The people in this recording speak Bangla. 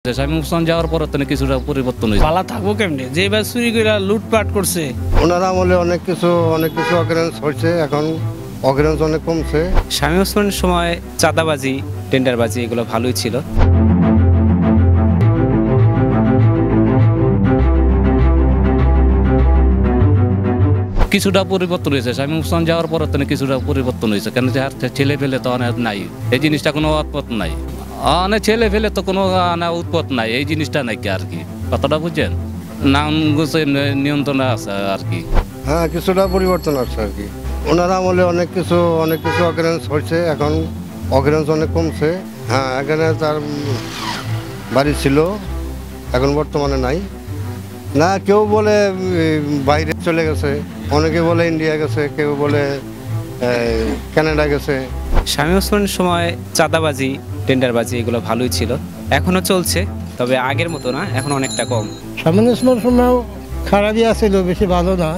শামীম ওসমান যাওয়ার পরে তো কিছুটা পরিবর্তন হয়েছে। পালা থাকবো কেমনে, যে এবার চুরি করে লুটপাট করছে। ওনারা আমলে অনেক কিছু অগ্রেন্স হয়েছে, এখন অগ্রেন্স অনেক কমছে। শামীম ওসমানের সময় চাঁদাবাজি, টেন্ডারবাজি এগুলো ভালোই ছিল। কিছুটা পরিবর্তন হয়েছে। শামীম ওসমান যাওয়ার পরে তো কিছুটা পরিবর্তন হয়েছে, কেন যে আর ছেলে ফেলে তো অনেক নাই, এই জিনিসটা কোনো উৎপত নাই। অনেক ছেলে ফেলে তো কোনো উৎপত নাই, এই জিনিসটা নাই কি আর কি, কথাটা বুঝছেন? নাম গুছে নিয়ন্ত্রণে আছে আর কি। হ্যাঁ, কিছুটা পরিবর্তন আসছে আর কি। ওনারা আমলে অনেক কিছু অগ্রেন্স হয়েছে, এখন অগ্রেন্স অনেক কমছে। হ্যাঁ, এখানে তার বাড়ি ছিল, এখন বর্তমানে নাই। না, কেউ বলে বাইরে চলে গেছে, অনেকে বলে ইন্ডিয়া গেছে, কেউ বলে কানাডা গেছে। শামীম ওসমানের সময় চাঁদাবাজি, টেন্ডারবাজি এগুলো ভালোই ছিল, এখনো চলছে, তবে আগের মতো না, এখন অনেকটা কম। শামীম ওসমানের সময় খারাপই আছিল, বেশি ভালো না।